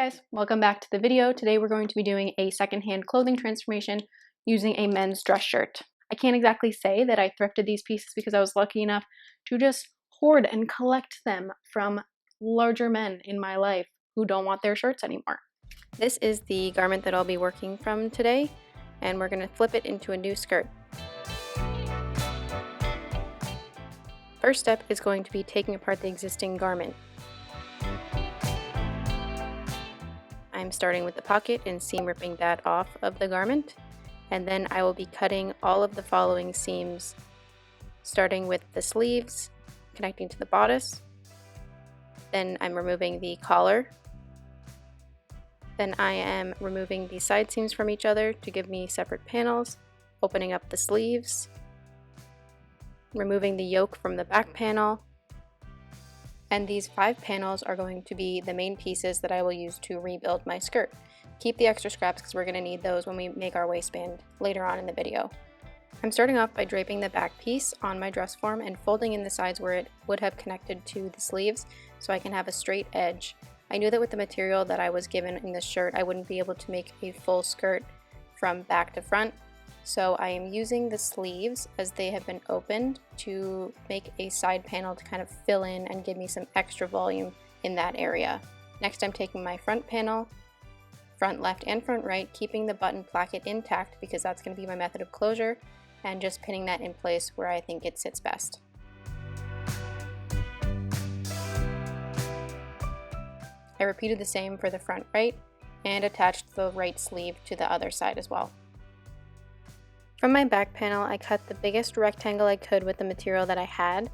guys, welcome back to the video. Today we're going to be doing a secondhand clothing transformation using a men's dress shirt. I can't exactly say that I thrifted these pieces because I was lucky enough to just hoard and collect them from larger men in my life who don't want their shirts anymore. This is the garment that I'll be working from today, and we're going to flip it into a new skirt. First step is going to be taking apart the existing garment. I'm starting with the pocket and seam ripping that off of the garment, and then I will be cutting all of the following seams, starting with the sleeves, connecting to the bodice. Then I'm removing the collar. Then I am removing the side seams from each other to give me separate panels, opening up the sleeves, removing the yoke from the back panel. And these 5 panels are going to be the main pieces that I will use to rebuild my skirt. Keep the extra scraps because we're going to need those when we make our waistband later on in the video. I'm starting off by draping the back piece on my dress form and folding in the sides where it would have connected to the sleeves so I can have a straight edge. I knew that with the material that I was given in this shirt, I wouldn't be able to make a full skirt from back to front. So I am using the sleeves as they have been opened to make a side panel to kind of fill in and give me some extra volume in that area. Next, I'm taking my front panel, front left and front right, keeping the button placket intact because that's going to be my method of closure, and just pinning that in place where I think it sits best. I repeated the same for the front right and attached the right sleeve to the other side as well. From my back panel, I cut the biggest rectangle I could with the material that I had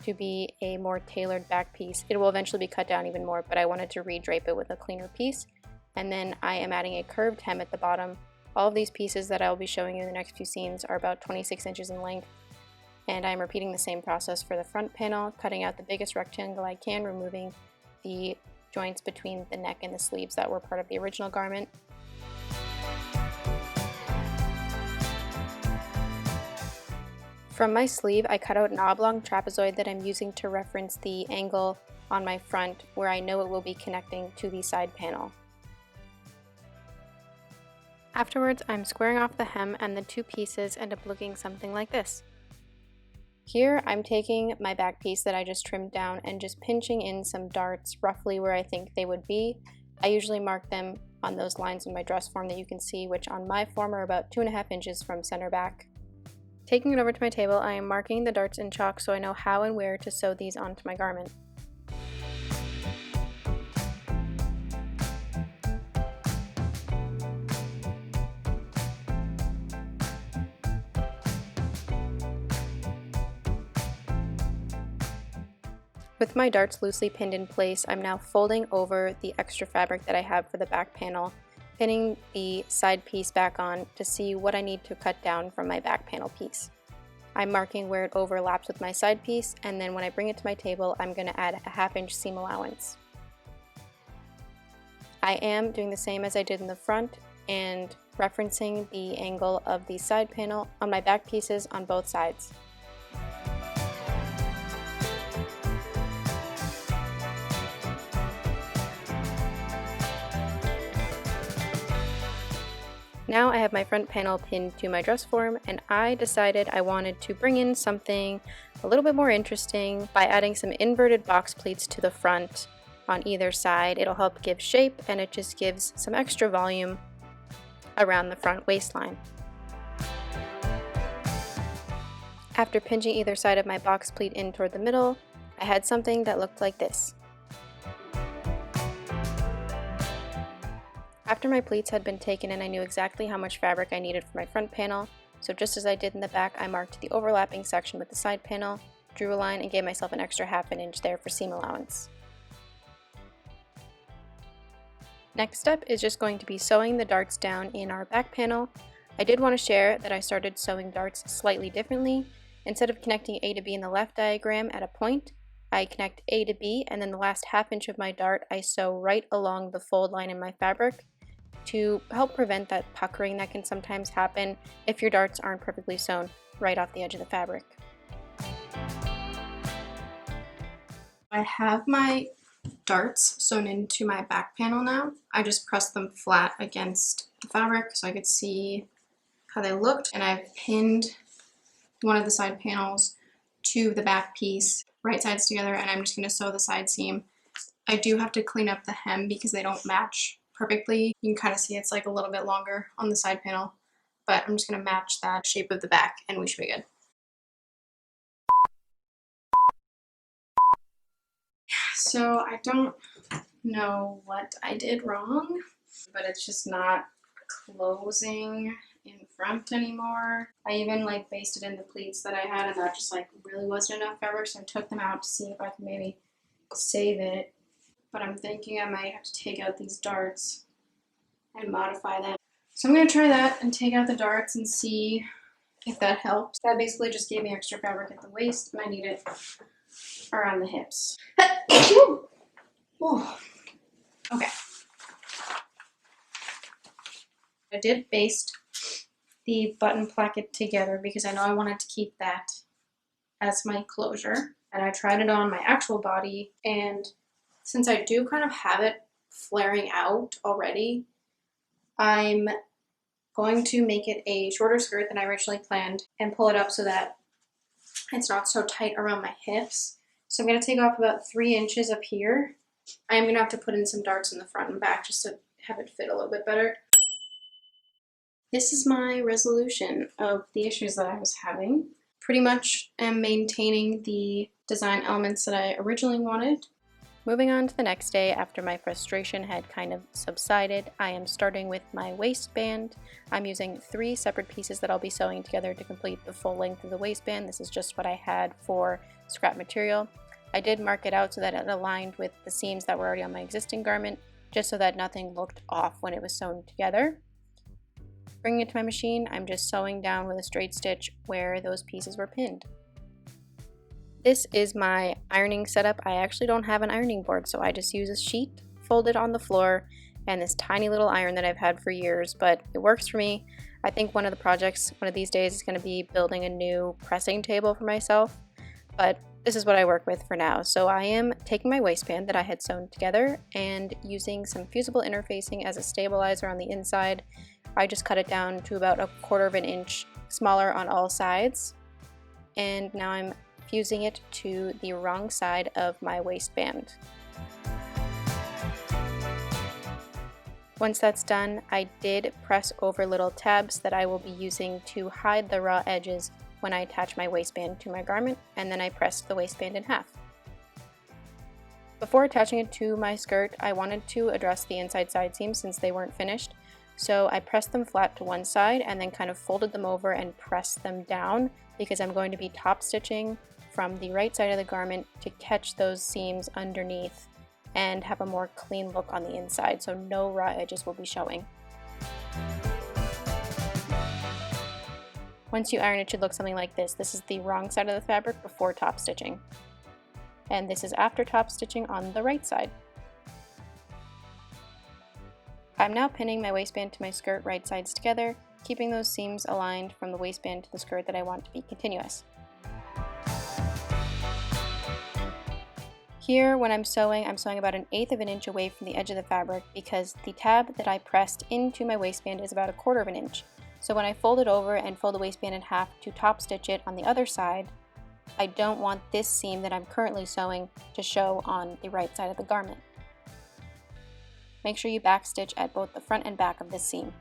to be a more tailored back piece. It will eventually be cut down even more, but I wanted to re-drape it with a cleaner piece. And then I am adding a curved hem at the bottom. All of these pieces that I will be showing you in the next few scenes are about 26 inches in length. And I'm repeating the same process for the front panel, cutting out the biggest rectangle I can, removing the joints between the neck and the sleeves that were part of the original garment. From my sleeve, I cut out an oblong trapezoid that I'm using to reference the angle on my front where I know it will be connecting to the side panel. Afterwards, I'm squaring off the hem and the 2 pieces end up looking something like this. Here, I'm taking my back piece that I just trimmed down and just pinching in some darts roughly where I think they would be. I usually mark them on those lines in my dress form that you can see, which on my form are about 2.5 inches from center back. Taking it over to my table, I am marking the darts in chalk so I know how and where to sew these onto my garment. With my darts loosely pinned in place, I'm now folding over the extra fabric that I have for the back panel, pinning the side piece back on to see what I need to cut down from my back panel piece. I'm marking where it overlaps with my side piece, and then when I bring it to my table, I'm going to add a 1/2 inch seam allowance. I am doing the same as I did in the front and referencing the angle of the side panel on my back pieces on both sides. Now I have my front panel pinned to my dress form, and I decided I wanted to bring in something a little bit more interesting by adding some inverted box pleats to the front on either side. It'll help give shape, and it just gives some extra volume around the front waistline. After pinching either side of my box pleat in toward the middle, I had something that looked like this. After my pleats had been taken in, I knew exactly how much fabric I needed for my front panel, so just as I did in the back, I marked the overlapping section with the side panel, drew a line, and gave myself an extra 1/2 inch there for seam allowance. Next step is just going to be sewing the darts down in our back panel. I did want to share that I started sewing darts slightly differently. Instead of connecting A to B in the left diagram at a point, I connect A to B, and then the last 1/2 inch of my dart I sew right along the fold line in my fabric to help prevent that puckering that can sometimes happen if your darts aren't perfectly sewn right off the edge of the fabric. I have my darts sewn into my back panel now. I just pressed them flat against the fabric so I could see how they looked, and I've pinned one of the side panels to the back piece, right sides together, and I'm just going to sew the side seam. I do have to clean up the hem because they don't match perfectly. You can kind of see it's like a little bit longer on the side panel, but I'm just going to match that shape of the back and we should be good. So I don't know what I did wrong, but it's just not closing in front anymore. I even like basted in the pleats that I had, and that just like really wasn't enough fabric, so I took them out to see if I could maybe save it. But I'm thinking I might have to take out these darts and modify them. So I'm going to try that and take out the darts and see if that helps. That basically just gave me extra fabric at the waist, and I need it around the hips. Okay. I did baste the button placket together because I know I wanted to keep that as my closure. And I tried it on my actual body, and since I do kind of have it flaring out already, I'm going to make it a shorter skirt than I originally planned and pull it up so that it's not so tight around my hips. So I'm going to take off about 3 inches up here. I am going to have to put in some darts in the front and back just to have it fit a little bit better. This is my resolution of the issues that I was having. Pretty much am maintaining the design elements that I originally wanted. Moving on to the next day, after my frustration had kind of subsided, I am starting with my waistband. I'm using 3 separate pieces that I'll be sewing together to complete the full length of the waistband. This is just what I had for scrap material. I did mark it out so that it aligned with the seams that were already on my existing garment, just so that nothing looked off when it was sewn together. Bringing it to my machine, I'm just sewing down with a straight stitch where those pieces were pinned. This is my ironing setup. I actually don't have an ironing board, so I just use a sheet folded on the floor and this tiny little iron that I've had for years, but it works for me. I think one of the projects one of these days is going to be building a new pressing table for myself, but this is what I work with for now. So I am taking my waistband that I had sewn together and using some fusible interfacing as a stabilizer on the inside. I just cut it down to about 1/4 inch smaller on all sides, and now I'm fusing it to the wrong side of my waistband. Once that's done, I did press over little tabs that I will be using to hide the raw edges when I attach my waistband to my garment, and then I pressed the waistband in half. Before attaching it to my skirt, I wanted to address the inside side seams since they weren't finished. So I pressed them flat to one side and then kind of folded them over and pressed them down because I'm going to be top stitching from the right side of the garment to catch those seams underneath and have a more clean look on the inside, so no raw edges will be showing. Once you iron, it should look something like this. This is the wrong side of the fabric before top stitching, and this is after top stitching on the right side. I'm now pinning my waistband to my skirt right sides together, keeping those seams aligned from the waistband to the skirt that I want to be continuous. Here, when I'm sewing about 1/8 inch away from the edge of the fabric because the tab that I pressed into my waistband is about 1/4 inch. So when I fold it over and fold the waistband in half to top stitch it on the other side, I don't want this seam that I'm currently sewing to show on the right side of the garment. Make sure you backstitch at both the front and back of this seam.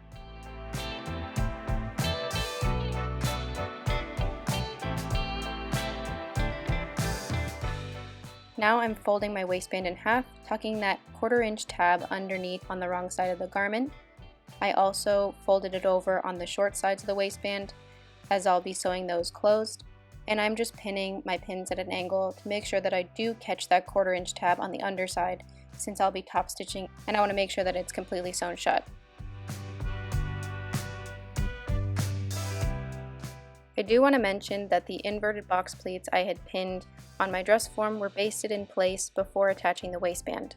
Now I'm folding my waistband in half, tucking that 1/4 inch tab underneath on the wrong side of the garment. I also folded it over on the short sides of the waistband as I'll be sewing those closed. And I'm just pinning my pins at an angle to make sure that I do catch that 1/4 inch tab on the underside, since I'll be top stitching and I want to make sure that it's completely sewn shut. I do want to mention that the inverted box pleats I had pinned on my dress form were basted in place before attaching the waistband.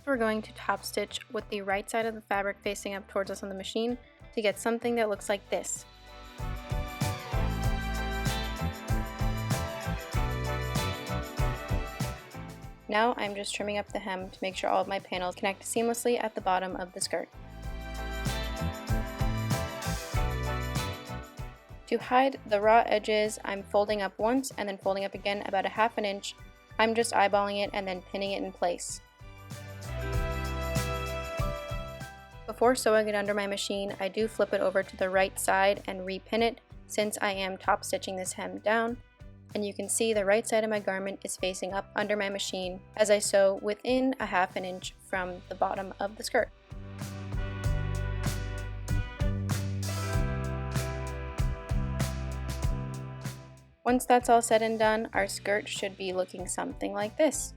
We're going to top stitch with the right side of the fabric facing up towards us on the machine to get something that looks like this. Now I'm just trimming up the hem to make sure all of my panels connect seamlessly at the bottom of the skirt. To hide the raw edges, I'm folding up once and then folding up again about a half an inch. I'm just eyeballing it and then pinning it in place. Before sewing it under my machine, I do flip it over to the right side and repin it since I am top stitching this hem down. And you can see the right side of my garment is facing up under my machine as I sew within a half an inch from the bottom of the skirt. Once that's all said and done, our skirt should be looking something like this.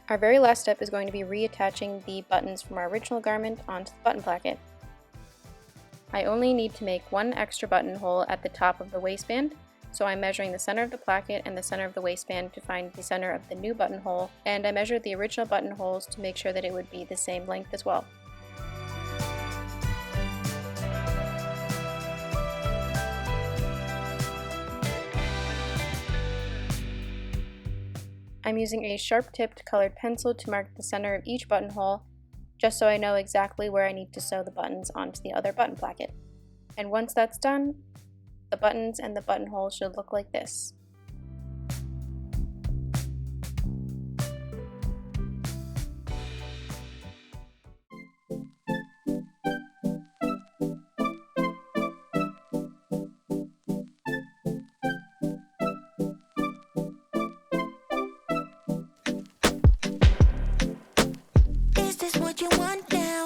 Our very last step is going to be reattaching the buttons from our original garment onto the button placket. I only need to make one extra buttonhole at the top of the waistband, so I'm measuring the center of the placket and the center of the waistband to find the center of the new buttonhole, and I measured the original buttonholes to make sure that it would be the same length as well. I'm using a sharp-tipped colored pencil to mark the center of each buttonhole, just so I know exactly where I need to sew the buttons onto the other button placket. And once that's done, the buttons and the buttonhole should look like this. Is this what you want now?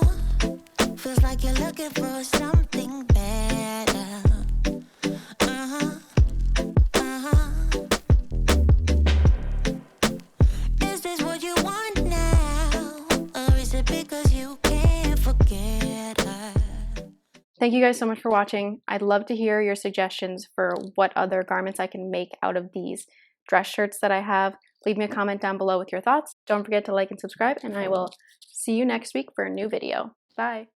Feels like you're looking for something better. Is this what you want now? Or is it because you can't forget her? Thank you guys so much for watching. I'd love to hear your suggestions for what other garments I can make out of these dress shirts that I have. Leave me a comment down below with your thoughts. Don't forget to like and subscribe, and I will see you next week for a new video. Bye!